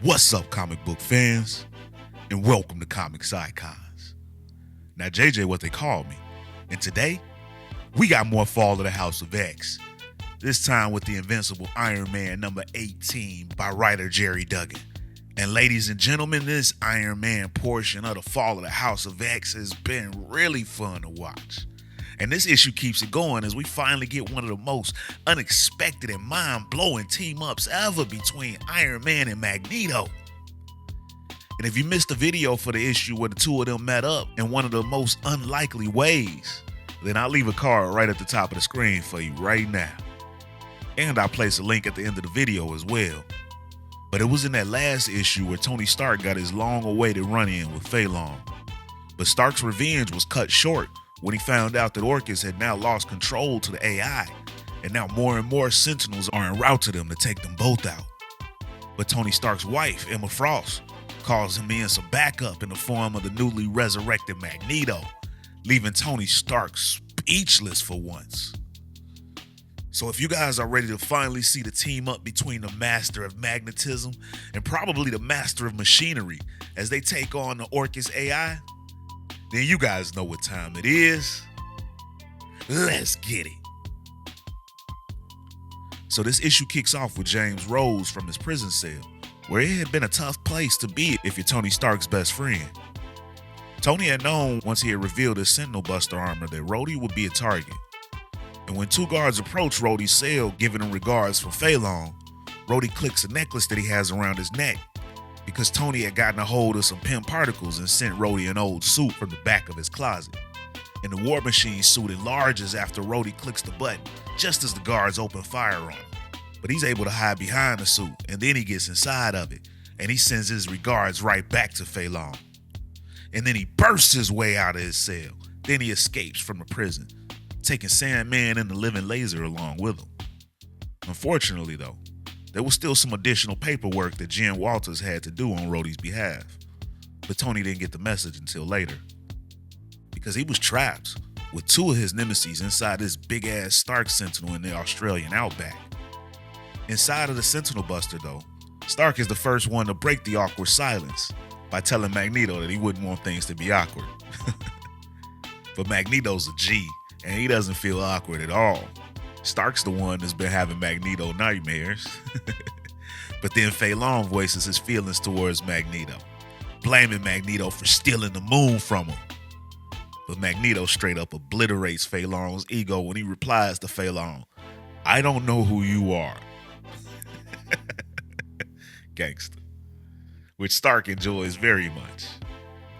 What's up, comic book fans? And welcome to Comics Icons. Now, JJ, what they call me. And today, we got more Fall of the House of X. This time with the Invincible Iron Man number 18 by writer Jerry Duggan. And ladies and gentlemen, this Iron Man portion of the Fall of the House of X has been really fun to watch. And this issue keeps it going as we finally get one of the most unexpected and mind-blowing team-ups ever between Iron Man and Magneto. And if you missed the video for the issue where the two of them met up in one of the most unlikely ways, then I'll leave a card right at the top of the screen for you right now. And I'll place a link at the end of the video as well. But it was in that last issue where Tony Stark got his long-awaited run-in with Phelan. But Stark's revenge was cut short when he found out that Orchis had now lost control to the AI, and now more and more Sentinels are en route to them to take them both out. But Tony Stark's wife, Emma Frost, calls him in some backup in the form of the newly resurrected Magneto, leaving Tony Stark speechless for once. So if you guys are ready to finally see the team up between the master of magnetism and probably the master of machinery as they take on the Orchis AI, then you guys know what time it is. Let's get it. So this issue kicks off with James Rhodes from his prison cell, where it had been a tough place to be if you're Tony Stark's best friend. Tony had known once he had revealed his Sentinel Buster armor that Rhodey would be a target. And when two guards approach Rhodey's cell, giving him regards from Phelan, Rhodey clicks a necklace that he has around his neck because Tony had gotten a hold of some pimp particles and sent Rhodey an old suit from the back of his closet. And the War Machine suit enlarges after Rhodey clicks the button, just as the guards open fire on him. But he's able to hide behind the suit, and then he gets inside of it, and he sends his regards right back to Phelan. And then he bursts his way out of his cell. Then he escapes from the prison, taking Sandman and the Living Laser along with him. Unfortunately, though, there was still some additional paperwork that Jen Walters had to do on Rhodey's behalf. But Tony didn't get the message until later, because he was trapped with two of his nemesis inside this big-ass Stark Sentinel in the Australian outback. Inside of the Sentinel Buster, though, Stark is the first one to break the awkward silence by telling Magneto that he wouldn't want things to be awkward. But Magneto's a G, and he doesn't feel awkward at all. Stark's the one that's been having Magneto nightmares. But then Phelan voices his feelings towards Magneto, blaming Magneto for stealing the moon from him. But Magneto straight up obliterates Phelan's ego when he replies to Phelan, "I don't know who you are." Gangster. Which Stark enjoys very much.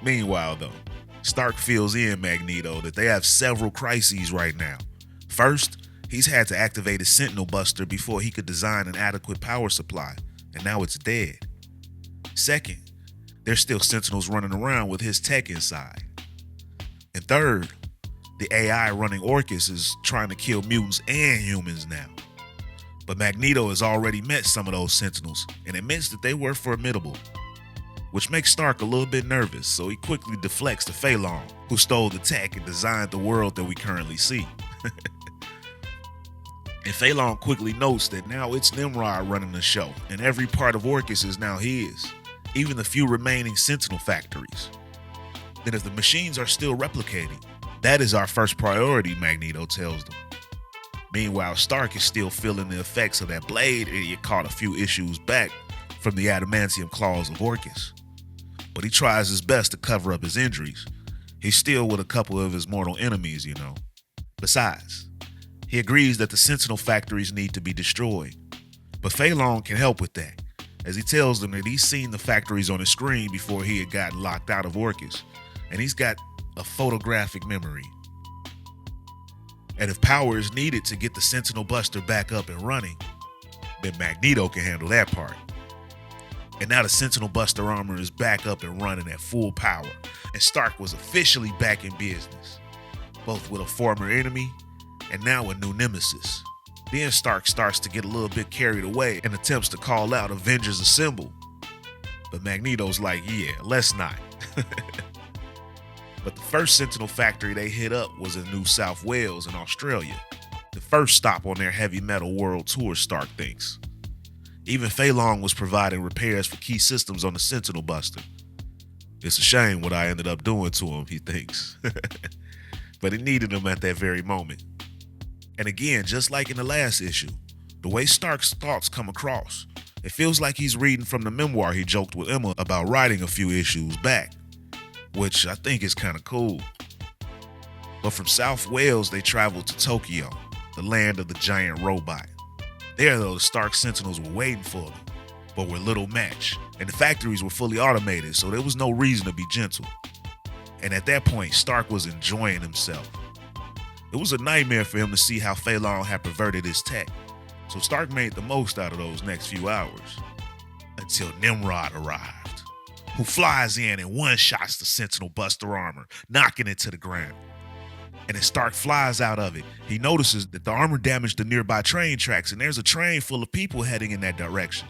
Meanwhile, though, Stark fills in Magneto that they have several crises right now. First, he's had to activate his Sentinel Buster before he could design an adequate power supply, and now it's dead. Second, there's still Sentinels running around with his tech inside. And third, the AI running Orchis is trying to kill mutants and humans now. But Magneto has already met some of those Sentinels and admits that they were formidable, which makes Stark a little bit nervous, so he quickly deflects to Phelan, who stole the tech and designed the world that we currently see. And Phelan quickly notes that now it's Nimrod running the show, and every part of Orchis is now his, even the few remaining Sentinel factories. Then if the machines are still replicating, that is our first priority, Magneto tells them. Meanwhile, Stark is still feeling the effects of that blade idiot caught a few issues back from the adamantium claws of Orchis. But he tries his best to cover up his injuries. He's still with a couple of his mortal enemies, you know. Besides, he agrees that the Sentinel factories need to be destroyed. But Phelan can help with that, as he tells them that he's seen the factories on his screen before he had gotten locked out of Orchis, and he's got a photographic memory. And if power is needed to get the Sentinel Buster back up and running, then Magneto can handle that part. And now the Sentinel Buster armor is back up and running at full power, and Stark was officially back in business, both with a former enemy and now a new nemesis. Then Stark starts to get a little bit carried away and attempts to call out Avengers Assemble. But Magneto's like, yeah, let's not. But the first Sentinel factory they hit up was in New South Wales in Australia, the first stop on their heavy metal world tour, Stark thinks. Even Fei Long was providing repairs for key systems on the Sentinel Buster. It's a shame what I ended up doing to him, he thinks. But he needed him at that very moment. And again, just like in the last issue, the way Stark's thoughts come across, it feels like he's reading from the memoir he joked with Emma about writing a few issues back, which I think is kind of cool. But from South Wales, they traveled to Tokyo, the land of the giant robot. There, though, the Stark Sentinels were waiting for them, but were little match, and the factories were fully automated, so there was no reason to be gentle. And at that point, Stark was enjoying himself. It was a nightmare for him to see how Fei Long had perverted his tech, so Stark made the most out of those next few hours, until Nimrod arrived, who flies in and one-shots the Sentinel Buster armor, knocking it to the ground. And as Stark flies out of it, he notices that the armor damaged the nearby train tracks, and there's a train full of people heading in that direction.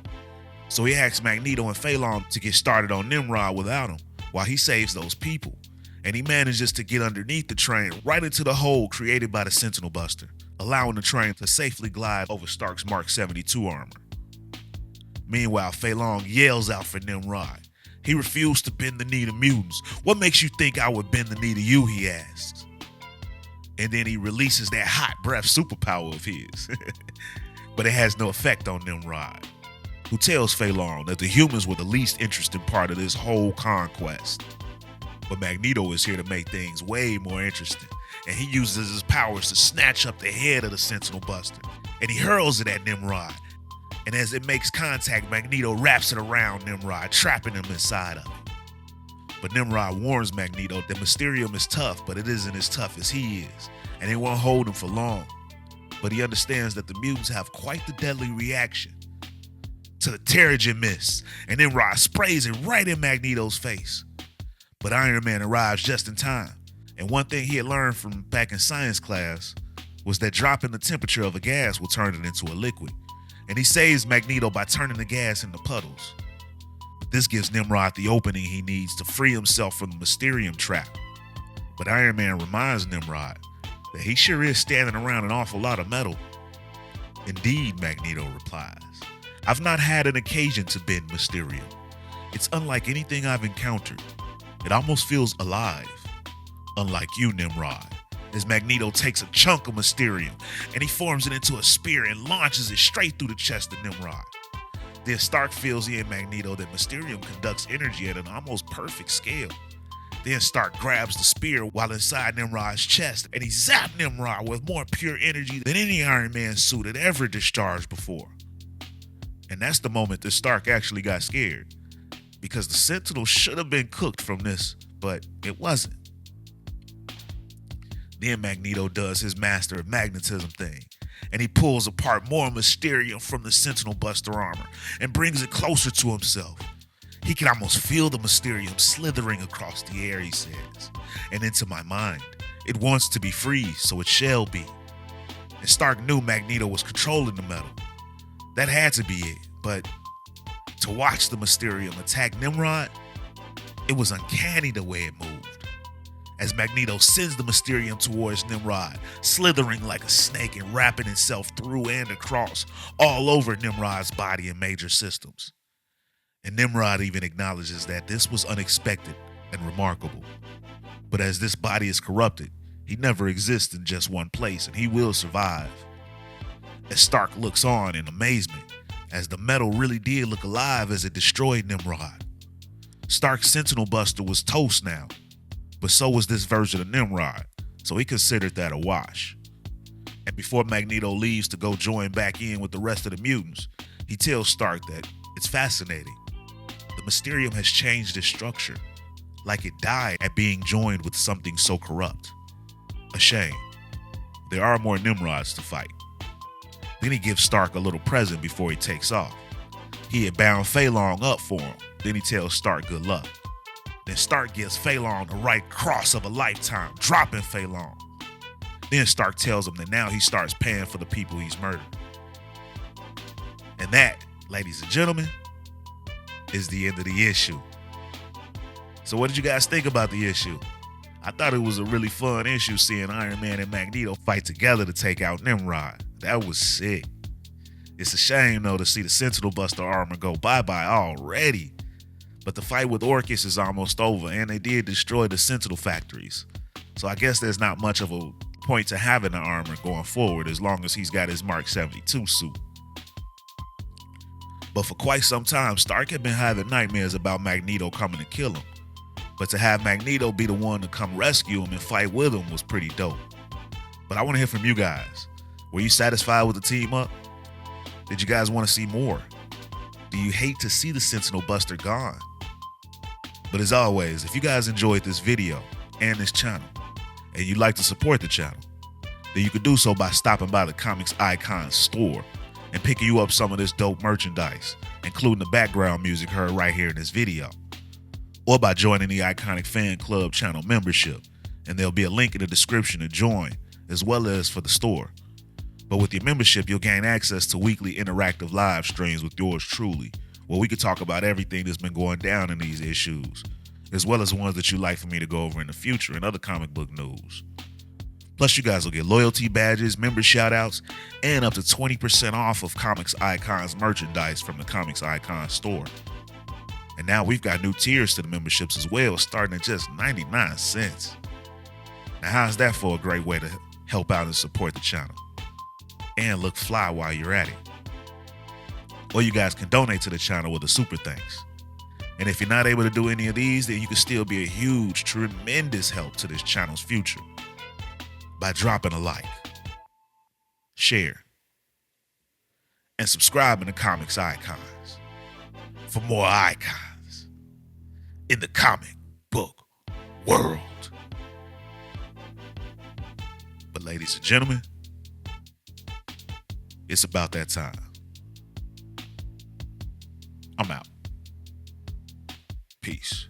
So he asks Magneto and Fei Long to get started on Nimrod without him, while he saves those people. And he manages to get underneath the train right into the hole created by the Sentinel Buster, allowing the train to safely glide over Stark's Mark 72 armor. Meanwhile, Fei Long yells out for Nimrod. He refused to bend the knee to mutants. What makes you think I would bend the knee to you, he asks. And then he releases that hot breath superpower of his. But it has no effect on Nimrod, who tells Fei Long that the humans were the least interesting part of this whole conquest. But Magneto is here to make things way more interesting, and he uses his powers to snatch up the head of the Sentinel Buster, and he hurls it at Nimrod. And as it makes contact, Magneto wraps it around Nimrod, trapping him inside of it. But Nimrod warns Magneto that Mysterium is tough, but it isn't as tough as he is, and it won't hold him for long. But he understands that the mutants have quite the deadly reaction to the Terrigen Mist, and Nimrod sprays it right in Magneto's face. But Iron Man arrives just in time, and one thing he had learned from back in science class was that dropping the temperature of a gas will turn it into a liquid, and he saves Magneto by turning the gas into puddles. This gives Nimrod the opening he needs to free himself from the Mysterium trap. But Iron Man reminds Nimrod that he sure is standing around an awful lot of metal. Indeed, Magneto replies, I've not had an occasion to bend Mysterium. It's unlike anything I've encountered. It almost feels alive. Unlike you, Nimrod, as Magneto takes a chunk of Mysterium and he forms it into a spear and launches it straight through the chest of Nimrod. Then Stark fills in Magneto that Mysterium conducts energy at an almost perfect scale. Then Stark grabs the spear while inside Nimrod's chest, and he zaps Nimrod with more pure energy than any Iron Man suit had ever discharged before. And that's the moment that Stark actually got scared, because the Sentinel should have been cooked from this, but it wasn't. Then Magneto does his Master of Magnetism thing, and he pulls apart more Mysterium from the Sentinel Buster armor and brings it closer to himself. He can almost feel the Mysterium slithering across the air, he says, and into my mind. It wants to be free, so it shall be. And Stark knew Magneto was controlling the metal. That had to be it, but to watch the Mysterium attack Nimrod, it was uncanny the way it moved. As Magneto sends the Mysterium towards Nimrod, slithering like a snake and wrapping itself through and across, all over Nimrod's body and major systems. And Nimrod even acknowledges that this was unexpected and remarkable. But as this body is corrupted, he never exists in just one place, and he will survive. As Stark looks on in amazement, as the metal really did look alive as it destroyed Nimrod. Stark's Sentinel Buster was toast now, but so was this version of Nimrod, so he considered that a wash. And before Magneto leaves to go join back in with the rest of the mutants, he tells Stark that it's fascinating. The Mysterium has changed its structure, like it died at being joined with something so corrupt. A shame. There are more Nimrods to fight. Then he gives Stark a little present before he takes off. He had bound Fei Long up for him. Then he tells Stark good luck. Then Stark gives Fei Long the right cross of a lifetime, dropping Fei Long. Then Stark tells him that now he starts paying for the people he's murdered. And that, ladies and gentlemen, is the end of the issue. So what did you guys think about the issue? I thought it was a really fun issue seeing Iron Man and Magneto fight together to take out Nimrod. That was sick. It's a shame, though, to see the Sentinel Buster armor go bye-bye already. But the fight with Orchis is almost over, and they did destroy the Sentinel factories. So I guess there's not much of a point to having the armor going forward as long as he's got his Mark 72 suit. But for quite some time, Stark had been having nightmares about Magneto coming to kill him. But to have Magneto be the one to come rescue him and fight with him was pretty dope. But I want to hear from you guys. Were you satisfied with the team up? Did you guys want to see more? Do you hate to see the Sentinel Buster gone? But as always, if you guys enjoyed this video and this channel, and you'd like to support the channel, then you could do so by stopping by the Comics Icon store and picking you up some of this dope merchandise, including the background music heard right here in this video, or by joining the Iconic Fan Club channel membership, and there'll be a link in the description to join, as well as for the store. But with your membership, you'll gain access to weekly interactive live streams with yours truly, where we could talk about everything that's been going down in these issues, as well as ones that you'd like for me to go over in the future and other comic book news. Plus, you guys will get loyalty badges, member shoutouts, and up to 20% off of Comics Icon's merchandise from the Comics Icon store. And now we've got new tiers to the memberships as well, starting at just 99 cents. Now, how's that for a great way to help out and support the channel? And look fly while you're at it. Or you guys can donate to the channel with a super thanks. And if you're not able to do any of these, then you can still be a huge, tremendous help to this channel's future by dropping a like, share, and subscribing to Comics Icons for more icons in the comic book world. But ladies and gentlemen, it's about that time. I'm out. Peace.